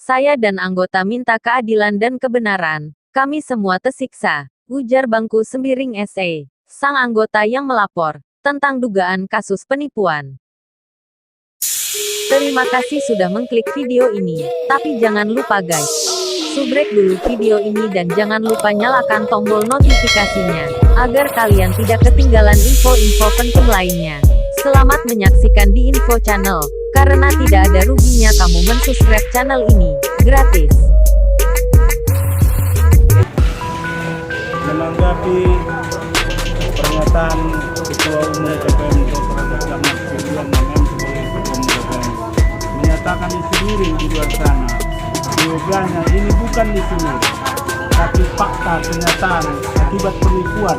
Saya dan anggota minta keadilan dan kebenaran. Kami semua tersiksa, ujar Bangku Sembiring SE, sang anggota yang melapor tentang dugaan kasus penipuan. Terima kasih sudah mengklik video ini. Tapi jangan lupa guys, subrek dulu video ini dan jangan lupa nyalakan tombol notifikasinya, agar kalian tidak ketinggalan info-info penting lainnya. Selamat menyaksikan di Info Channel, karena tidak ada ruginya kamu mensubscribe channel ini, gratis. Menanggapi pernyataan Ketua Umum KPM Dr. Ahmad Firman MM sebagai Ketua Umum KPM menyatakan sendiri di luar sana, yogyanya ini bukan disindir, tapi fakta kenyataan akibat penipuan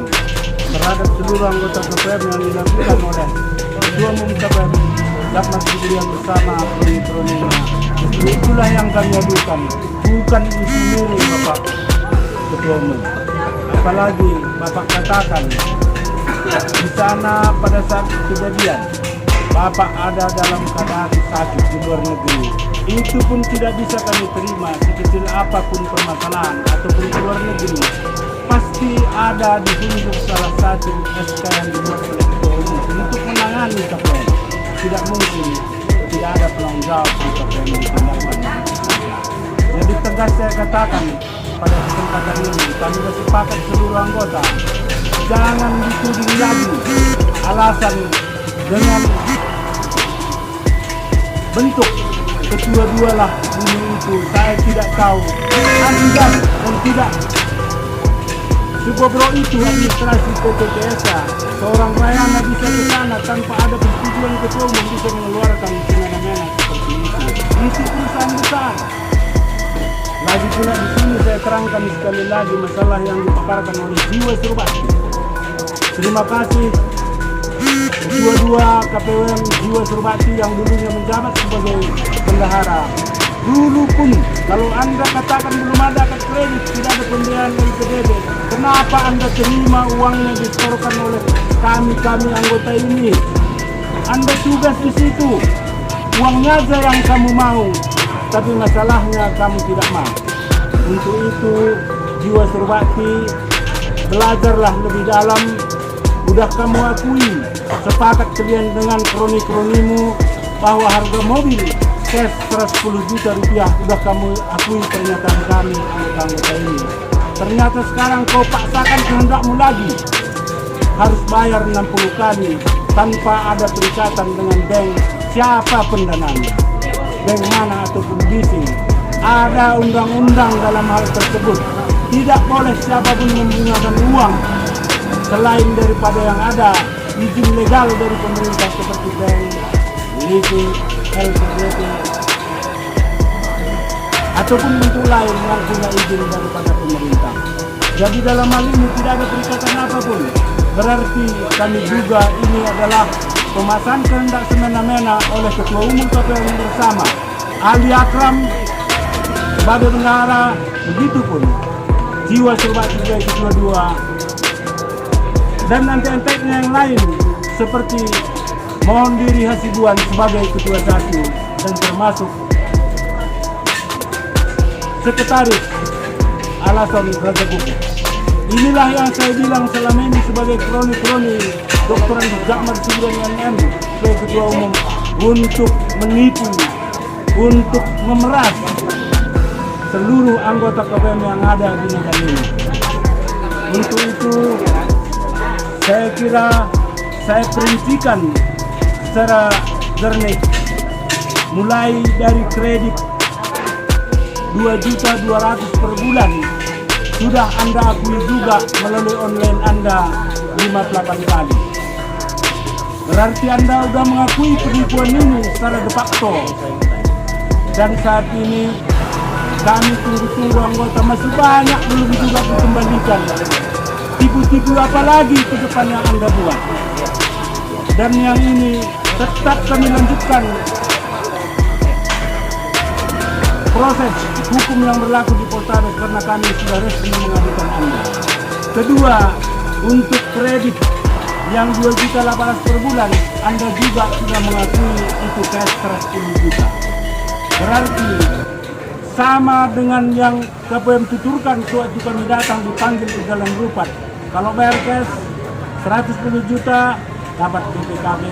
terhadap seluruh anggota KPM yang dilakukan oleh Ketua Umum KPM Ahmad Firman bersama kroni-kroninya. Itulah yang kami adukan, bukan disindir Bapak Ketua Umum. Apalagi Bapak katakan di sana pada saat kejadian Bapak ada dalam keadaan sakit di luar negeri. Itu pun tidak bisa kami terima, sekecil apapun permasalahan ataupun di luar negeri. Pasti ada ditunjuk salah satu SK yang dibuat oleh Ketua Umum untuk menangani KPM. Tidak mungkin tidak ada penanggung jawab di KPM ditindakkan. Jadi tegas saya katakan, pada kesempatan ini kami bersepakat seluruh anggota jangan dituding lagi alasan dengan bentuk kedua-dua lah ini itu. Saya tidak tahu Anda dan tidak Subobro itu administrasi PT TSA. Seorang Rayana bisa ke sana tanpa ada persetujuan Ketua Umum bisa mengeluarkan semena-mena seperti itu. Itu perusahaan besar. Lagi pula di sini saya terangkan sekali lagi masalah yang dipaparkan oleh Jiwa Surbakti. Terima kasih Ketua-2 KPM Jiwa Surbakti yang dulunya menjabat sebagai bendahara. Dulu pun kalau Anda katakan belum ada akad kredit, tidak ada pembiayaan dari PDB, kenapa Anda terima uangnya disetorkan oleh kami anggota ini? Anda tugas di situ, uangnya aja yang kamu mau. Tapi masalahnya kamu tidak mau. Untuk itu Jiwa Surbakti belajarlah lebih dalam. Udah kamu akui, sepakat kalian dengan kroni-kronimu bahwa harga mobil cash 110 juta rupiah. Udah kamu akui pernyataan kami anggota ini. Ternyata sekarang kau paksakan kehendakmu lagi. Harus bayar 60 kali tanpa ada perikatan dengan bank siapa pendananya, bank mana ataupun leasing. Ada undang-undang dalam hal tersebut. Tidak boleh siapapun menggunakan uang selain daripada yang ada izin legal dari pemerintah seperti bank, leasing, LPDP, ataupun bentuk lain yang punya izin daripada pemerintah. Jadi dalam hal ini tidak ada perikatan apapun. Berarti kami juga ini adalah pemasangan kehendak semena-mena oleh Ketua Umum KPM bersama Ali Akram sebagai bendahara, begitupun Jiwa Surbakti sebagai Ketua-2 dan nanti-nantinya yang lain seperti Mohon Diri Hasibuan sebagai Ketua-1 dan termasuk Sekretaris Alasan Raja Buku. Inilah yang saya bilang selama ini sebagai kroni-kroni Dr. Ahmad Firman MM sebagai Ketua Umum untuk menipu, untuk memeras seluruh anggota KPM yang ada di negara ini. Untuk itu saya kira saya perincikan secara jernih mulai dari kredit 2.200.000 per bulan sudah Anda akui juga melalui online Anda 58 kali. Berarti Anda sudah mengakui penipuan ini secara de facto. Dan saat ini kami tunggu-tunggu anggota masih banyak belum juga dikembalikan. Tipu-tipu apa lagi ke depan yang Anda buat. Dan yang ini tetap kami lanjutkan proses hukum yang berlaku di Poltabes karena kami sudah resmi mengadukan Anda. Kedua, untuk kredit yang 2.800.000 per bulan, Anda juga sudah mengakui itu cash 110 juta. Berarti sama dengan yang KPM tuturkan waktu kami datang dipanggil ke Jalan Rupat. Kalau bayar cash 110 juta dapat BPKB.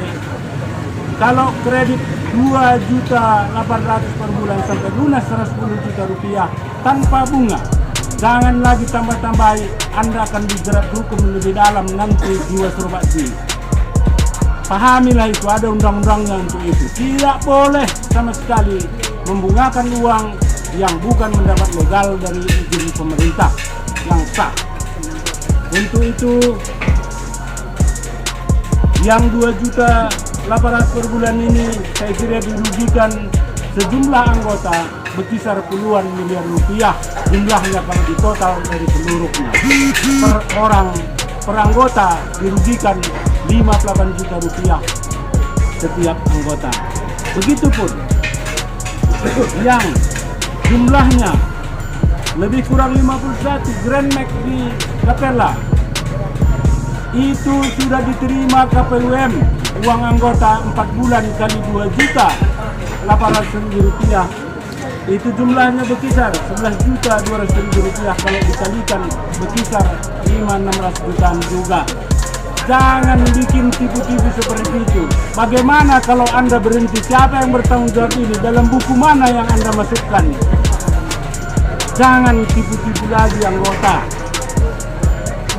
Kalau kredit 2.800.000 per bulan sampai lunas 110 juta rupiah tanpa bunga. Jangan lagi tambah-tambahi, Anda akan dijerat hukum lebih dalam nanti jiwasrobati. Pahamilah itu, ada undang-undangnya untuk itu. Tidak boleh sama sekali membungakan uang yang bukan mendapat legal dari izin pemerintah yang sah. Untuk itu, yang 2.800.000 per bulan ini saya kira dirugikan sejumlah anggota berkisar puluhan miliar rupiah jumlahnya kalau ditotal dari seluruhnya. Per orang, per anggota dirugikan 58 juta rupiah setiap anggota. Begitupun yang jumlahnya lebih kurang 51 Grand Max di Capella itu sudah diterima KPUM uang anggota 4 bulan kali 2 juta 800.000 rupiah. Itu jumlahnya berkisar 11 juta 200.000 rupiah, kalau dikalikan berkisar 500-600 jutaan juga. Jangan bikin tipu-tipu seperti itu. Bagaimana kalau Anda berhenti? Siapa yang bertanggung jawab ini? Dalam buku mana yang Anda masukkan? Jangan tipu-tipu lagi anggota.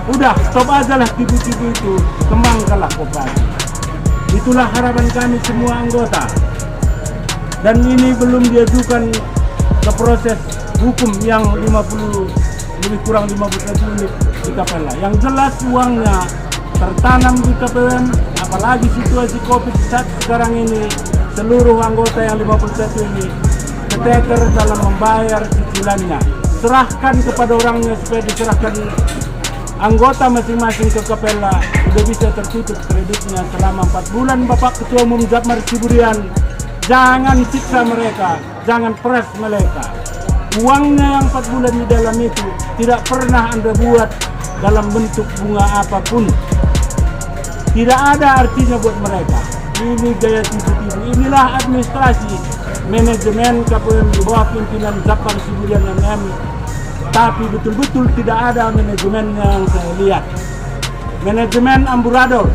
Udah, stop aja lah tipu-tipu itu. Kembangkanlah koperasi. Itulah harapan kami semua anggota. Dan ini belum diajukan ke proses hukum yang 50, lebih kurang 51 unit di Capella. Yang jelas uangnya tertanam di KPM, apalagi situasi COVID saat sekarang ini, seluruh anggota yang 51 ini keteter dalam membayar cicilannya. Serahkan kepada orangnya supaya diserahkan anggota masing-masing ke Capella, sudah bisa tertutup kreditnya selama 4 bulan. Bapak Ketua Umum Jakmar Siburian, jangan siksa mereka, jangan peras mereka. Uangnya yang 4 bulan di dalam itu tidak pernah Anda buat dalam bentuk bunga apapun. Tidak ada artinya buat mereka. Ini gaya tipu-tipu. Inilah administrasi manajemen KPM di bawah pimpinan Jakmar Siburian MM. Tapi betul-betul tidak ada manajemennya yang saya lihat. Manajemen amburador,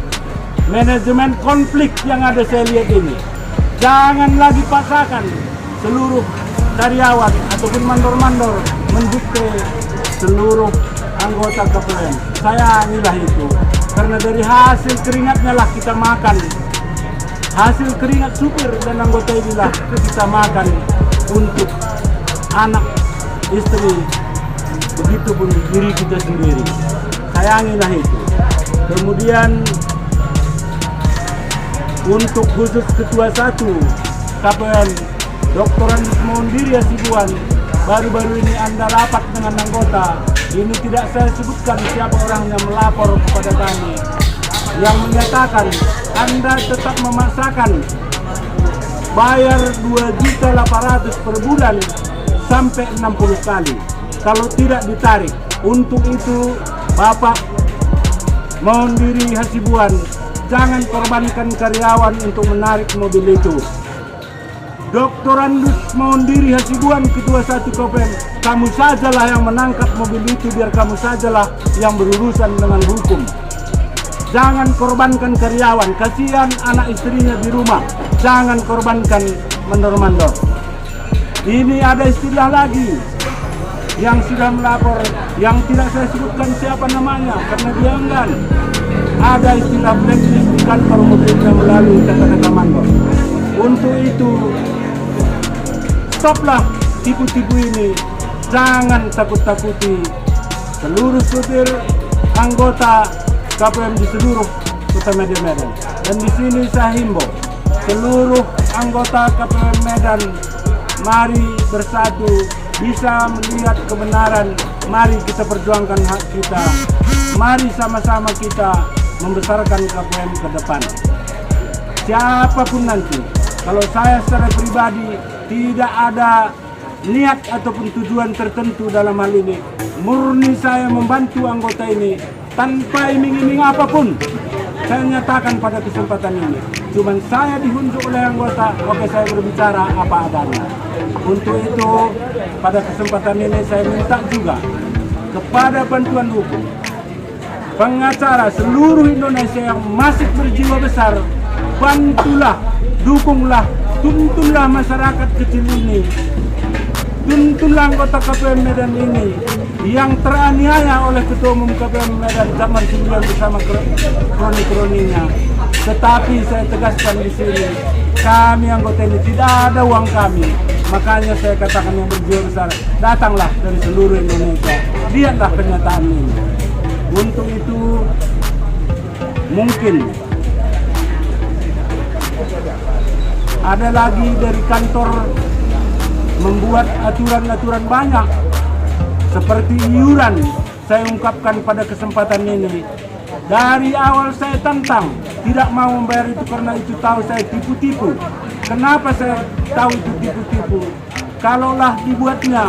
manajemen konflik yang ada saya lihat ini. Jangan lagi paksakan seluruh karyawan ataupun mandor-mandor mendikte seluruh anggota KPM. Saya inilah itu. Karena dari hasil keringatnya lah kita makan. Hasil keringat supir dan anggota inilah kita makan untuk anak, istri, begitupun diri kita sendiri. Sayangilah itu. Kemudian untuk khusus Ketua 1 KPM Dr. Andus Maundiri Hasibuan, baru-baru ini Anda rapat dengan anggota. Ini tidak saya sebutkan siapa orang yang melapor kepada kami, yang menyatakan Anda tetap memaksakan bayar 2.800.000 per bulan sampai 60 kali. Kalau tidak ditarik. Untuk itu Bapak Maundiri Hasibuan, jangan korbankan karyawan untuk menarik mobil itu. Dr. Andus Maundiri Hasibuan, Ketua 1 KPM, kamu sajalah yang menangkap mobil itu, biar kamu sajalah yang berurusan dengan hukum. Jangan korbankan karyawan, kasihan anak istrinya di rumah. Jangan korbankan mandor-mandor. Ini ada istilah lagi yang sudah melapor, yang tidak saya sebutkan siapa namanya karena dia enggan. Ada istilah blacklist di kantor mobilnya melalui kata-kata mandor. Untuk itu, stoplah tipu-tipu ini. Jangan takut-takuti seluruh supir anggota KPM di seluruh Kota Medan. Dan di sini saya himbau seluruh anggota KPM Medan, mari bersatu, bisa melihat kebenaran. Mari kita perjuangkan hak kita. Mari sama-sama kita membesarkan KPM ke depan. Siapapun nanti, kalau saya secara pribadi tidak ada niat ataupun tujuan tertentu dalam hal ini, murni saya membantu anggota ini tanpa iming-iming apapun. Saya nyatakan pada kesempatan ini, Cuman saya dihunjuk oleh anggota, oke saya berbicara apa adanya. Untuk itu, pada kesempatan ini saya minta juga kepada bantuan hukum, pengacara seluruh Indonesia yang masih berjiwa besar, bantulah, dukunglah, tuntunlah masyarakat kecil ini, tuntunlah anggota KPM Medan ini yang teraniaya oleh Ketua Umum KPM Medan Damar Sibulian bersama kroni-kroninya. Tetapi saya tegaskan di sini, kami anggota ini tidak ada uang kami. Makanya saya katakan yang berjiwa besar, datanglah dari seluruh Indonesia, lihatlah kenyataan ini. Untuk itu, mungkin ada lagi dari kantor membuat aturan-aturan banyak, seperti iuran. Saya ungkapkan pada kesempatan ini, dari awal saya tantang, tidak mau membayar itu karena itu tahu saya tipu-tipu. Kenapa saya tahu itu tipu-tipu? Kalaulah dibuatnya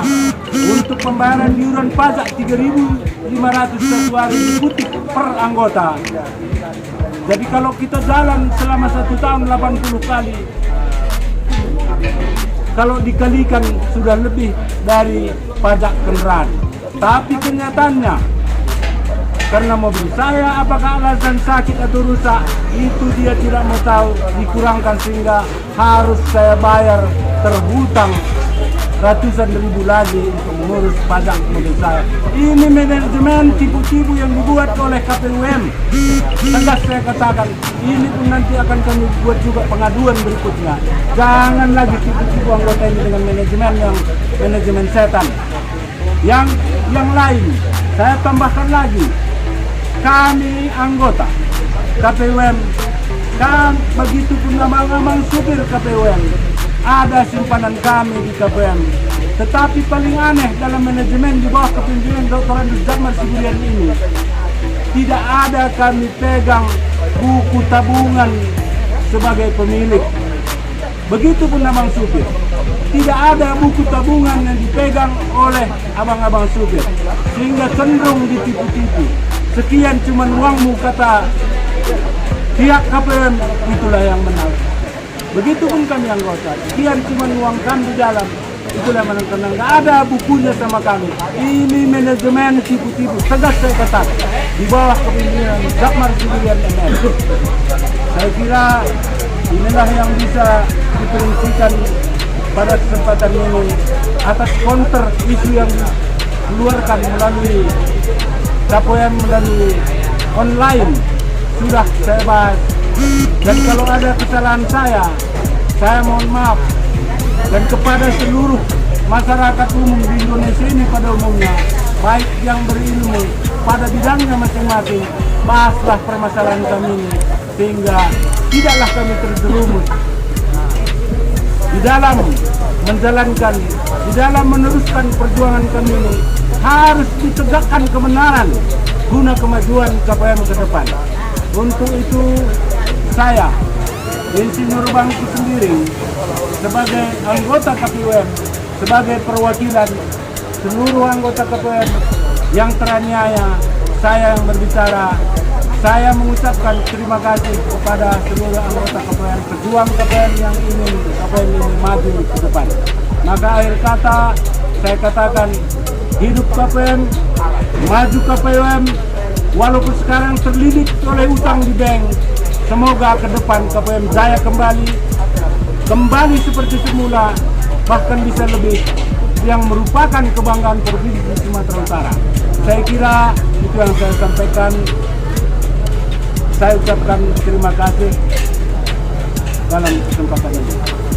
untuk pembayaran iuran pajak 3.500 satu hari dikutip per anggota. Jadi kalau kita jalan selama 1 tahun 80 kali, kalau dikalikan sudah lebih dari pajak kendaraan. Tapi kenyataannya, karena mobil saya apakah alasan sakit atau rusak, itu dia tidak mau tahu, dikurangkan sehingga harus saya bayar terhutang ratusan ribu lagi untuk mengurus pajak mobil saya. Ini manajemen tipu-tipu yang dibuat oleh KPUM. Tegas saya katakan, ini pun nanti akan kami buat juga pengaduan berikutnya. Jangan lagi tipu-tipu anggota ini dengan manajemen setan. Yang lain, saya tambahkan lagi, kami anggota KPUM, kan begitu pun abang-abang supir KPUM, ada simpanan kami di KPUM. Tetapi paling aneh dalam manajemen di bawah kepemimpinan Dr. Andus Damar Sibulian ini, tidak ada kami pegang buku tabungan sebagai pemilik. Begitupun abang supir, tidak ada buku tabungan yang dipegang oleh abang-abang supir, sehingga cenderung ditipu-tipu. Sekian cuman uangmu, kata pihak KPM, itulah yang benar. Begitupun kami anggota, sekian cuman uang kami di dalam, itulah yang benar, karena nggak ada bukunya sama kami. Ini manajemen tipu-tipu, tegas saya katakan, di bawah kepemimpinan Damar Sibulian ML. Saya kira inilah yang bisa diprinsipkan pada kesempatan ini atas counter isu yang dikeluarkan melalui KPM, melalui online. Sudah saya bahas, dan kalau ada kesalahan saya mohon maaf. Dan kepada seluruh masyarakat umum di Indonesia ini pada umumnya, baik yang berilmu pada bidangnya masing-masing, bahaslah permasalahan kami ini, sehingga tidaklah kami terjerumus di dalam menjalankan, di dalam meneruskan perjuangan kami ini. Harus ditegakkan kebenaran guna kemajuan KPM ke depan. Untuk itu saya, Insinyur Bangku sendiri, sebagai anggota KPUM, sebagai perwakilan seluruh anggota KPUM yang teraniaya, saya yang berbicara, saya mengucapkan terima kasih kepada seluruh anggota KPUM, pejuang KPUM yang ingin KPUM ini maju ke depan. Maka akhir kata saya katakan, hidup KPUM, maju KPUM, walaupun sekarang terlilit oleh utang di bank. Semoga ke depan KPUM jaya kembali seperti semula, bahkan bisa lebih, yang merupakan kebanggaan provinsi Sumatera Utara. Saya kira itu yang saya sampaikan. Saya ucapkan terima kasih dalam kesempatan ini.